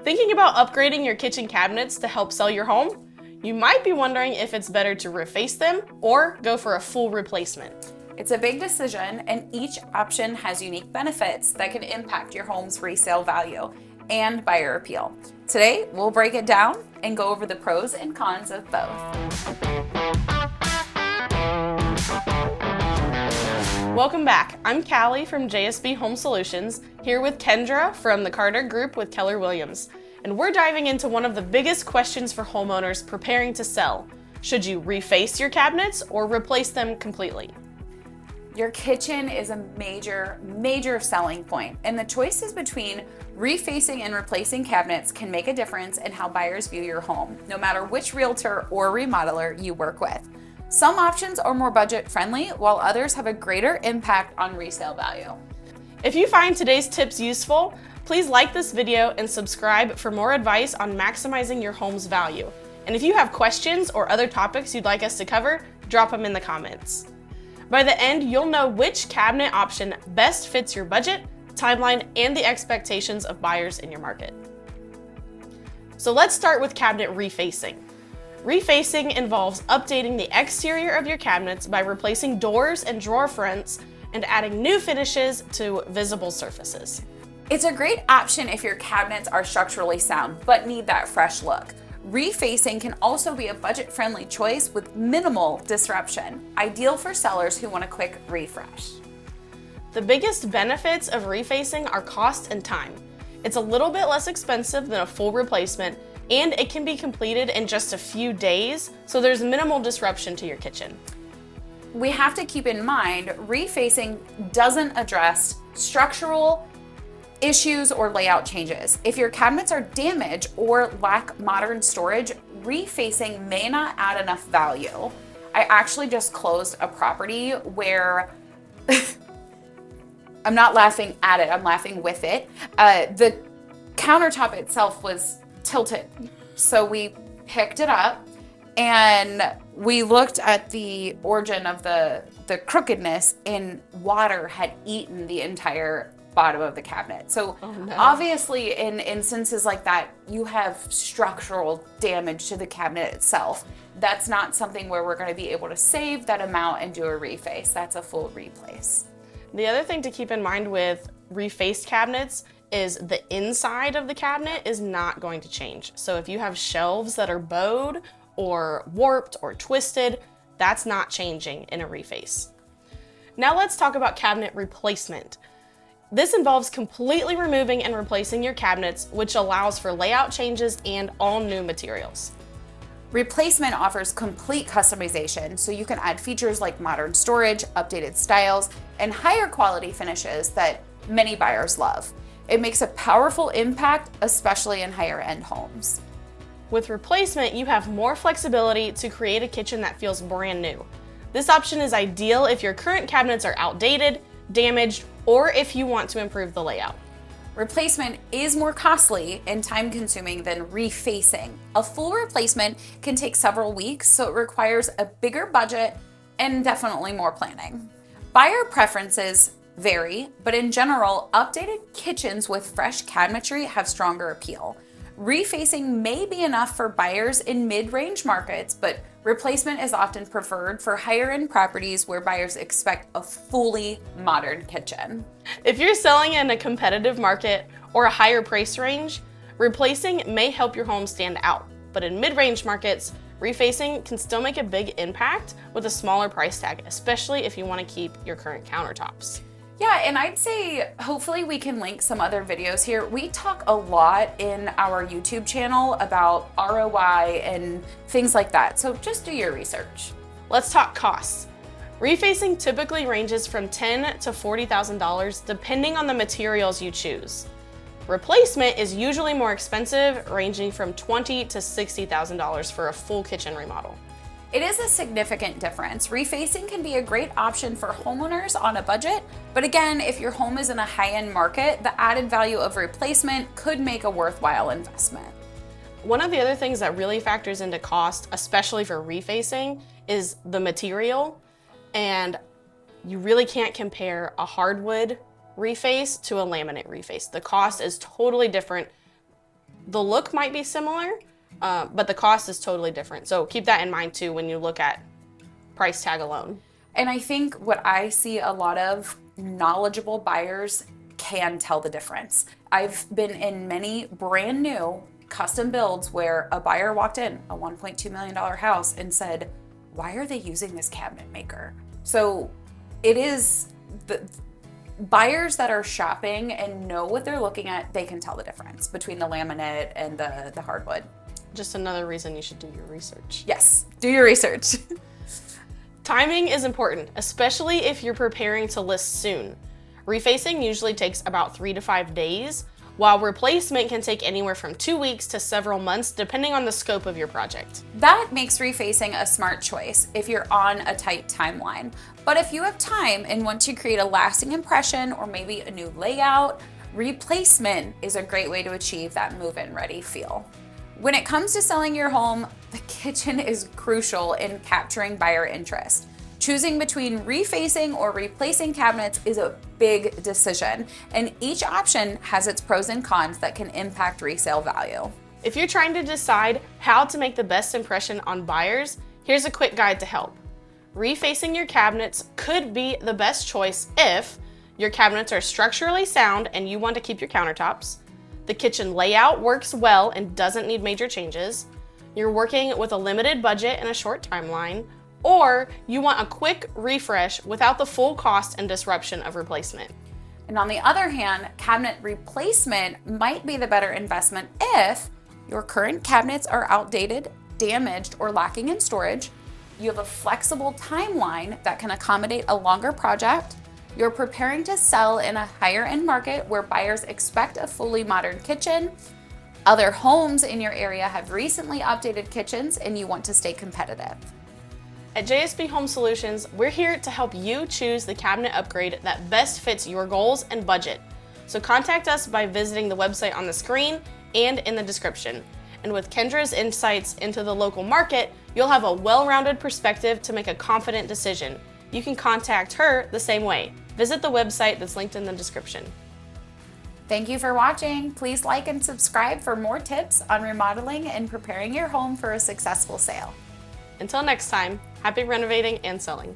Thinking about upgrading your kitchen cabinets to help sell your home? You might be wondering if it's better to reface them or go for a full replacement. It's a big decision, and each option has unique benefits that can impact your home's resale value and buyer appeal. Today, we'll break it down and go over the pros and cons of both. Welcome back. I'm Callie from JSB Home Solutions, here with Kendra from the Carter Group with Keller Williams. And we're diving into one of the biggest questions for homeowners preparing to sell. Should you reface your cabinets or replace them completely? Your kitchen is a major selling point, and the choices between refacing and replacing cabinets can make a difference in how buyers view your home, no matter which realtor or remodeler you work with. Some options are more budget friendly, while others have a greater impact on resale value. If you find today's tips useful, please like this video and subscribe for more advice on maximizing your home's value. And if you have questions or other topics you'd like us to cover, drop them in the comments. By the end, you'll know which cabinet option best fits your budget, timeline, and the expectations of buyers in your market. So let's start with cabinet refacing. Refacing involves updating the exterior of your cabinets by replacing doors and drawer fronts and adding new finishes to visible surfaces. It's a great option if your cabinets are structurally sound but need that fresh look. Refacing can also be a budget-friendly choice with minimal disruption, ideal for sellers who want a quick refresh. The biggest benefits of refacing are cost and time. It's a little bit less expensive than a full replacement, and it can be completed in just a few days, so there's minimal disruption to your kitchen. We have to keep in mind, refacing doesn't address structural issues or layout changes. If your cabinets are damaged or lack modern storage, refacing may not add enough value. I actually just closed a property where I'm not laughing at it, I'm laughing with it. The countertop itself was tilted. So we picked it up and we looked at the origin of the crookedness, and water had eaten the entire bottom of the cabinet. So obviously in instances like that, you have structural damage to the cabinet itself. That's not something where we're going to be able to save that amount and do a reface. That's a full replace. The other thing to keep in mind with refaced cabinets is the inside of the cabinet is not going to change. So if you have shelves that are bowed or warped or twisted, that's not changing in a reface. Now let's talk about cabinet replacement. This involves completely removing and replacing your cabinets, which allows for layout changes and all new materials. Replacement offers complete customization, so you can add features like modern storage, updated styles, and higher quality finishes that many buyers love. It makes a powerful impact, especially in higher end homes. With replacement, you have more flexibility to create a kitchen that feels brand new. This option is ideal if your current cabinets are outdated, damaged, or if you want to improve the layout. Replacement is more costly and time-consuming than refacing. A full replacement can take several weeks, so it requires a bigger budget and definitely more planning. Buyer preferences vary, but in general, updated kitchens with fresh cabinetry have stronger appeal. Refacing may be enough for buyers in mid-range markets, but replacement is often preferred for higher-end properties where buyers expect a fully modern kitchen. If you're selling in a competitive market or a higher price range, replacing may help your home stand out. But in mid-range markets, refacing can still make a big impact with a smaller price tag, especially if you want to keep your current countertops. Yeah, and I'd say hopefully we can link some other videos here. We talk a lot in our YouTube channel about ROI and things like that, so just do your research. Let's talk costs. Refacing typically ranges from $10,000 to $40,000 depending on the materials you choose. Replacement is usually more expensive, ranging from $20,000 to $60,000 for a full kitchen remodel. It is a significant difference. Refacing can be a great option for homeowners on a budget, but again, if your home is in a high-end market, the added value of replacement could make a worthwhile investment. One of the other things that really factors into cost, especially for refacing, is the material. And you really can't compare a hardwood reface to a laminate reface. The cost is totally different The look might be similar, but the cost is totally different. So keep that in mind too when you look at price tag alone. And I think what I see a lot of knowledgeable buyers can tell the difference. I've been in many brand new custom builds where a buyer walked in a $1.2 million house and said, why are they using this cabinet maker? So it is the buyers that are shopping and know what they're looking at, they can tell the difference between the laminate and the hardwood. Just another reason you should do your research. Yes, do your research. Timing is important, especially if you're preparing to list soon. Refacing usually takes about 3 to 5 days, while replacement can take anywhere from 2 weeks to several months, depending on the scope of your project. That makes refacing a smart choice if you're on a tight timeline. But if you have time and want to create a lasting impression or maybe a new layout, replacement is a great way to achieve that move-in ready feel. When it comes to selling your home, the kitchen is crucial in capturing buyer interest. Choosing between refacing or replacing cabinets is a big decision, and each option has its pros and cons that can impact resale value. If you're trying to decide how to make the best impression on buyers, here's a quick guide to help. Refacing your cabinets could be the best choice if your cabinets are structurally sound and you want to keep your countertops, the kitchen layout works well and doesn't need major changes, you're working with a limited budget and a short timeline, or you want a quick refresh without the full cost and disruption of replacement. And on the other hand, cabinet replacement might be the better investment if your current cabinets are outdated, damaged, or lacking in storage, you have a flexible timeline that can accommodate a longer project, you're preparing to sell in a higher end market where buyers expect a fully modern kitchen, other homes in your area have recently updated kitchens, and you want to stay competitive. At JSB Home Solutions, we're here to help you choose the cabinet upgrade that best fits your goals and budget. So contact us by visiting the website on the screen and in the description. And with Kendra's insights into the local market, you'll have a well-rounded perspective to make a confident decision. You can contact her the same way. Visit the website that's linked in the description. Thank you for watching. Please like and subscribe for more tips on remodeling and preparing your home for a successful sale. Until next time, happy renovating and selling.